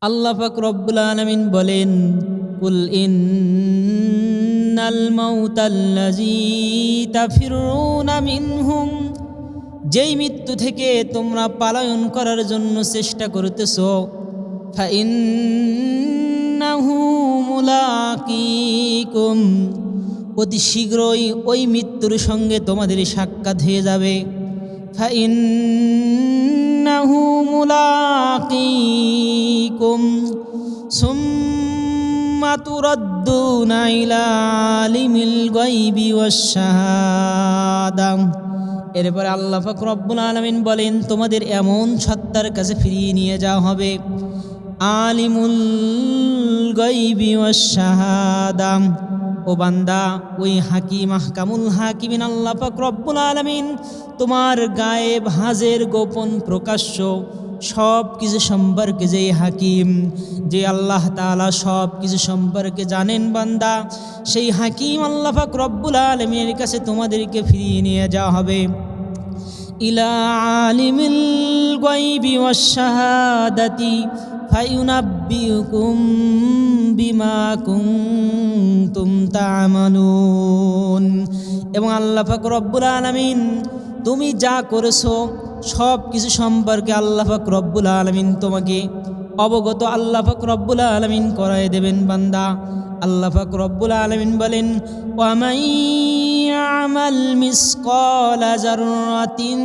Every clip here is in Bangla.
আল্লাহ পাক রব্বুল আলামিন বলেন, কুল ইন্নাল মাউতাল্লাযী তাফিরুনা মিনহুম, যেই মৃত্যু থেকে তোমরা পালায়ন করার জন্য চেষ্টা করতেছো, ফাইন্নাহু মুলাকিকুম, অতি শীঘ্রই ওই মৃত্যুর সঙ্গে তোমাদের সাক্ষাৎ হয়ে যাবে। ফাইন্নাহু মুলাকিকুম সুম্মা তুরাদ্দুনা ইলা আলিমিল গায়বি ওয়াশ শাহাদা। এরপরে আল্লাহ পাক রব্বুল আলামিন বলেন, তোমাদের এমন সত্তার কাছে ফিরিয়ে নিয়ে যাওয়া হবে, আলিমুল গায়বি ওয়াশ শাহাদা। ও বান্দা, ওই হাকিম আহকামুল হাকিমিন আল্লাহ পাক রব্বুল আলামিন তোমার গায়েব হাজের গোপন প্রকাশ্য সব কিছু সম্পর্কে যে হাকিম, যে আল্লাহ তাআলা সব কিছু সম্পর্কে জানেন বান্দা, সেই হাকিম আল্লাহ পাক রব্বুল আলামিনের কাছে তোমাদেরকে ফিরিয়ে নিয়ে যাওয়া হবে। ইলা আলিমিল গায়বি ওয়াশ শাহাদাতি ফায়ুনাব্বিউকুম বিমা কুনতুম তা'মালুন। এবং আল্লাহ পাক রব্বুল আলামিন তুমি যা করেছো সব কিছু সম্পর্কে আল্লাহ পাক রব্বুল আলামিন তোমাকে অবগত আল্লাহ পাক রব্বুল আলামিন করায় দেবেন বান্দা। আল্লাহ পাক রব্বুল আলামিন বলেন, ওয়া মান ইয়ামাল মিসকালা যাররাতিন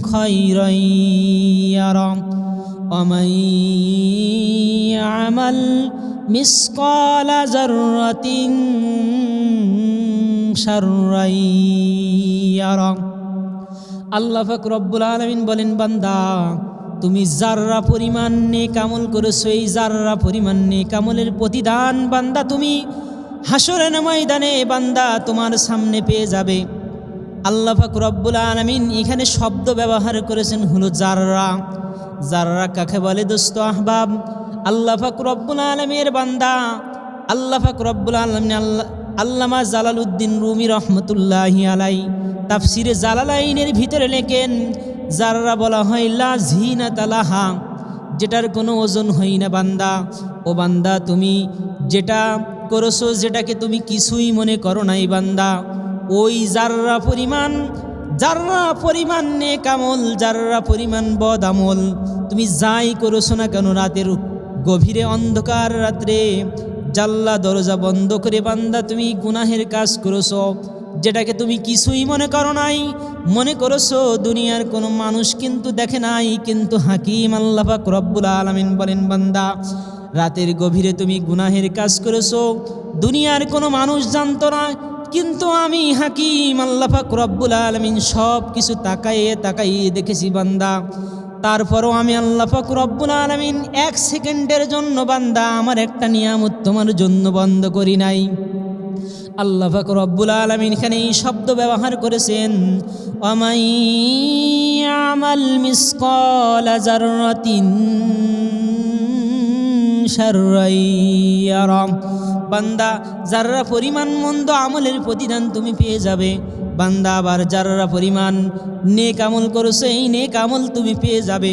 খায়রান ইয়ারা ওয়া মান ইয়ামাল মিসকালা যাররাতিন শাররান ইয়ারা। আল্লাহ পাক রব্বুল আলামিন বলেন, বান্দা তুমি যাররা পরিমাণ নেক আমল করেছো, এই যাররা পরিমাণ নেক আমলের প্রতিদান বান্দা তুমি হাসরের ময়দানে বান্দা তোমার সামনে পেয়ে যাবে। আল্লাহ পাক রব্বুল আলামিন এখানে শব্দ ব্যবহার করেছেন হলো যাররা। যাররা কাকে বলে দোস্ত আহবাব? আল্লাহ পাক রব্বুল আলামিনের বান্দা আল্লাহ পাক রব্বুল আলামিন আল্লামা জালালউদ্দিন রুমি রহমতুল্লাহি আলাই তাফসিরে জালালাইনের ভিতরে লেখেন, যাররা বলা হয় লা জিনাতা লাহা, যেটার কোনো ওজন হয় না বান্দা। ও বান্দা, তুমি যেটা করেছো, যেটাকে তুমি কিছুই মনে করো নাই বান্দা, ওই যাররা পরিমাণ নেক আমল, যাররা পরিমাণ বদ আমল তুমি যাই করেছো না কেন, রাতের গভীরে অন্ধকার রাত্রে জাল্লা দরজা বন্ধ করে বান্দা তুমি গুনাহের কাজ করেছো, যেটাকে তুমি কিছুই মনে করো নাই, মনে করেছো দুনিয়ার কোনো মানুষ কিন্তু দেখে নাই, কিন্তু হাকিম আল্লাহ পাক রব্বুল আলামিন বলেন, বান্দা রাতের গভীরে তুমি গুনাহের কাজ করেছো, দুনিয়ার কোনো মানুষ জানতো না, কিন্তু আমি হাকিম আল্লাহ পাক রব্বুল আলামিন সব কিছু তাকাইয়ে দেখেছি বান্দা। তারপরও আমি আল্লাহ পাক রব্বুল আলামিন এক সেকেন্ডের জন্য বান্দা আমার একটা নিয়ামত তোমার জন্য বন্ধ করি নাই। আল্লাহ পাক রব্বুল আলামিন এখানে এই শব্দ ব্যবহার করেছেন, ওয়া মান ইয়ামাল মিসকালা যাররাতিন শাররান ইয়ারা। বান্দা যাররা পরিমাণ মন্দ আমলের প্রতিদান তুমি পেয়ে যাবে বান্দা, আবার যাররা পরিমাণ নেক আমল করেছো এই নেক আমল তুমি পেয়ে যাবে।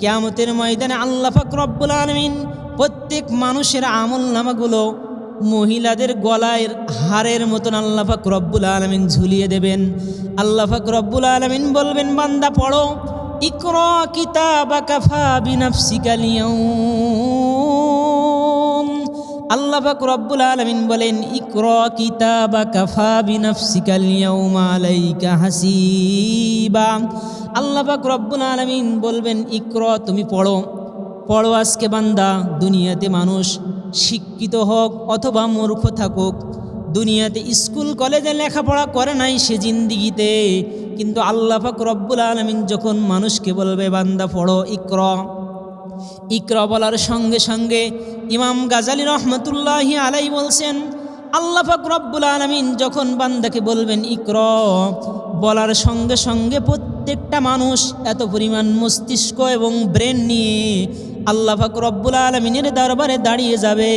কিয়ামতের ময়দানে আল্লাহ পাক রব্বুল আলামিন প্রত্যেক মানুষের আমল নামাগুলো মহিলাদের গলায় হারের মতন আল্লাহ পাক রব্বুল আলামিন ঝুলিয়ে দেবেন। আল্লাহ পাক রব্বুল আলামিন বলবেন, বান্দা পড়ো, ইকরা কিতাবাকা কাফা বিনাফসিকাল ইয়াউম। আল্লাহ পাক রব্বুল আলামিন বলেন, ইকরা কিতাবাকা কাফা বিনাফসিকাল ইয়াউমা আলাইকা হাসিবা। আল্লাহ পাক রব্বুল আলামিন বলবেন, ইকরা, তুমি পড়ো আজকে বান্দা। দুনিয়াতে মানুষ শিক্ষিত হোক অথবা মূর্খ থাকুক, দুনিয়াতে স্কুল কলেজে লেখাপড়া করে নাই সে জিন্দিগিতে, কিন্তু আল্লাহ পাক রব্বুল আলামিন যখন মানুষকে বলবে বান্দা পড়ো, ইকরা বলার সঙ্গে সঙ্গে ইমাম গাজালি রহমতুল্লাহি আলাই বলছেন, আল্লাহ পাক রব্বুল আলামিন যখন বান্দাকে বলবেন ইকরা বলার সঙ্গে সঙ্গে প্রত্যেকটা মানুষ এত পরিমাণ মস্তিষ্ক এবং ব্রেন নিয়ে আল্লাহ পাক রব্বুল আলামিনের দরবারে দাঁড়িয়ে যাবে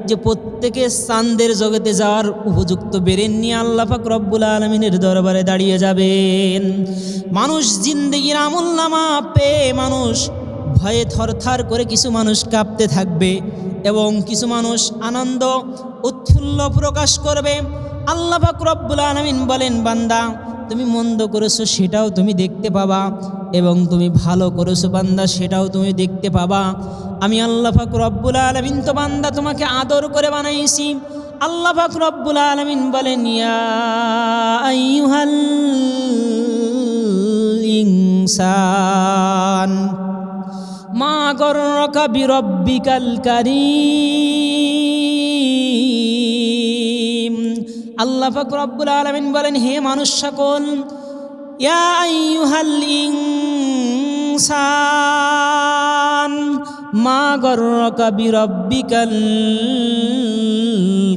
যে প্রত্যেকে চাঁদের জগতে যাওয়ার উপযুক্ত ব্রেন নিয়ে আল্লাহ পাক রব্বুল আলামিনের দরবারে দাঁড়িয়ে যাবেন। মানুষ জিন্দেগির আমলনামা পেয়ে মানুষ ভয়ে থরথর করে কিছু মানুষ কাঁপতে থাকবে এবং কিছু মানুষ আনন্দ উৎফুল্ল প্রকাশ করবে। আল্লাহ পাক রব্বুল আলামিন বলেন, বান্দা তুমি মন্দ করেছো সেটাও তুমি দেখতে পাবা, এবং তুমি ভালো করেছো বান্দা সেটাও তুমি দেখতে পাবা। আমি আল্লাহ পাক রব্বুল আলামিন তো বান্দা তোমাকে আদর করে বানাইছি। আল্লাহ পাক রব্বুল আলামিন বলেন, ইয়া আইয়ুহাল ইনসান মা গররাকা বিরব্বিকাল কারীম। আল্লাহ পাক রব্বুল আলামিন বলেন, হে মানুষ সকল, ইয়া আইয়ুহাল ইনসান মা গররাকা বিরব্বিকাল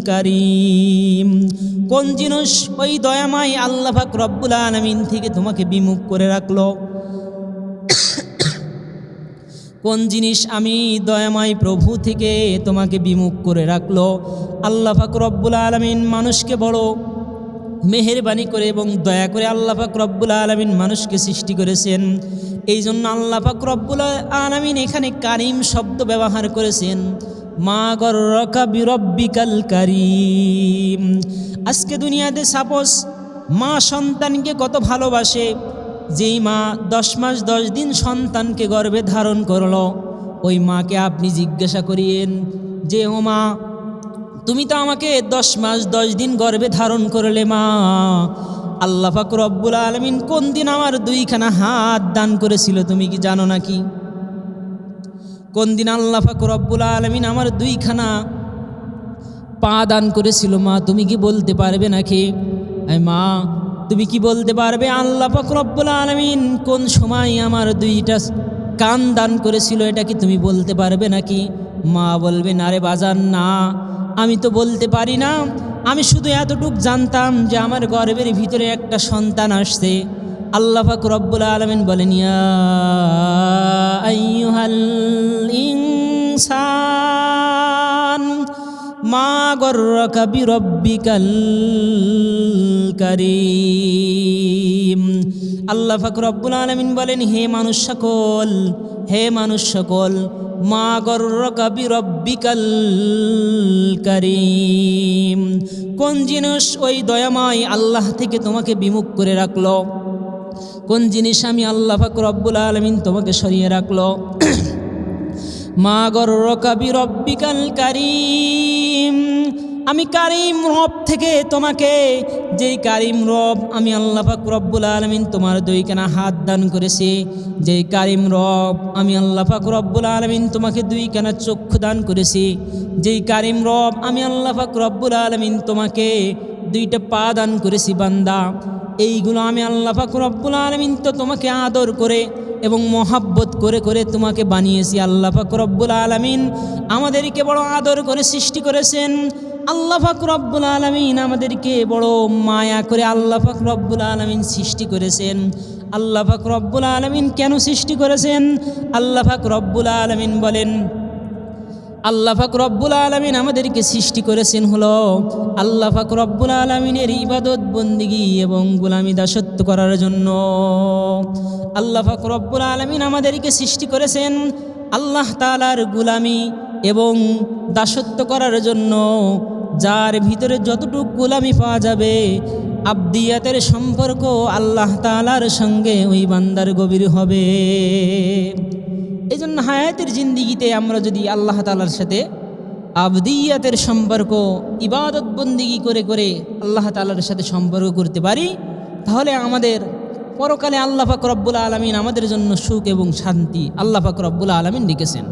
কারীম। কোন জিনিস ওই দয়াময় আল্লাহ পাক রব্বুল আলামিন থেকে তোমাকে বিমুখ করে রাখলো? কোন জিনিস আমি দয়াময় প্রভু থেকে তোমাকে বিমুখ করে রাখলো? আল্লাহ পাক রব্বুল আলামিন মানুষকে বড় মেহেরবানি করে এবং দয়া করে আল্লাহ পাক রব্বুল আলামিন মানুষকে সৃষ্টি করেছেন। এই জন্য আল্লাহ পাক রব্বুল আলামিন এখানে কারিম শব্দ ব্যবহার করেছেন। মা গররাকা বিরব্বিকাল কারীম। আজকে দুনিয়াতে সাপোজ মা সন্তানকে কত ভালোবাসে। যেই মা 10 মাস 10 দিন সন্তানকে গর্ভে ধারণ করলো, ওই মাকে আপনি জিজ্ঞাসা করিয়েন যে, ও মা তুমি তো আমাকে 10 মাস 10 দিন গর্ভে ধারণ করলে মা, আল্লাহ পাক রব্বুল আলামিন কোন দিন আমার 2খানা হাত দান করেছিল তুমি কি জানো নাকি? কোন দিন আল্লাহ পাক রব্বুল আলামিন আমার 2খানা পা দান করেছিল মা, তুমি কি বলতে পারবে নাকি? মা তুমি কি বলতে পারবে আল্লাহ পাক রব্বুল আলামিন কোন সময় আমার 2টা কান দান করেছিল? এটা কি তুমি বলতে পারবে নাকি? মা বলবে, না রে বাজান, না, আমি তো বলতে পারি না। আমি শুধু এতটুক জানতাম যে আমার গর্ভের ভিতরে একটা সন্তান আসছে। আল্লাহ পাক রব্বুল আলামিন বলেন, ইয়া আইয়ুহাল ইনসান মা গররাকা বিরব্বিকাল কারীম। আল্লাহ পাক রব্বুল আলামিন বলেন, হে মানুষ সকল, হে মানুষ সকল, মা গররাকা বিরব্বিকাল কারীম। কোন জিনিস ওই দয়াময় আল্লাহ থেকে তোমাকে বিমুখ করে রাখলো? কোন জিনিস আমি আল্লাহ পাক রব্বুল আলামিন তোমাকে সরিয়ে রাখলো? মা গররাকা বিরব্বিকাল কারীম। আমি কারিম রব থেকে তোমাকে, যেই কারিম রব আমি আল্লাহ পাক রব্বুল আলামিন তোমার 2খানা হাত দান করেছি, যেই কারিম রব আমি আল্লাহ পাক রব্বুল আলামিন তোমাকে 2খানা চক্ষু দান করেছি, যেই কারিম রব আমি আল্লাহ পাক রব্বুল আলামিন তোমাকে 2টা পা দান করেছি বান্দা, এইগুলো আমি আল্লাহ পাক রব্বুল আলামিন তো তোমাকে আদর করে এবং মহাব্বত করে করে তোমাকে বানিয়েছি। আল্লাহ পাক রব্বুল আলামিন আমাদেরকে বড় আদর করে সৃষ্টি করেছেন। আল্লাহ পাক রব্বুল আলামিন আমাদেরকে বড় মায়া করে আল্লাহ পাক রব্বুল আলামিন সৃষ্টি করেছেন। আল্লাহ পাক রব্বুল আলামিন কেন সৃষ্টি করেছেন? আল্লাহ পাক রব্বুল আলামিন বলেন, আল্লাহ পাক রব্বুল আলামিন আমাদেরকে সৃষ্টি করেছেন হলো আল্লাহ পাক রব্বুল আলামিনের ইবাদত বন্দিগি এবং গোলামি দাসত্ব করার জন্য। আল্লাহ পাক রব্বুল আলামিন আমাদেরকে সৃষ্টি করেছেন আল্লাহ তাআলার গোলামি এবং দাসত্ব করার জন্য, যার ভিতরে যতটুকু গোলামি পাওয়া যাবে, আবদিয়াতের সম্পর্ক আল্লাহ তাআলার সঙ্গে ওই বান্দার গভীর হবে। এই জন্য হায়াতের জিন্দিগিতে আমরা যদি আল্লাহ তাআলার সাথে আবদিয়াতের সম্পর্ক, ইবাদত বন্দিগি করে করে আল্লাহ তাআলার সাথে সম্পর্ক করতে পারি, তাহলে আমাদের পরকালে আল্লাহ পাক রব্বুল আলামিন আমাদের জন্য সুখ এবং শান্তি আল্লাহ পাক রব্বুল আলামিন রেখেছেন।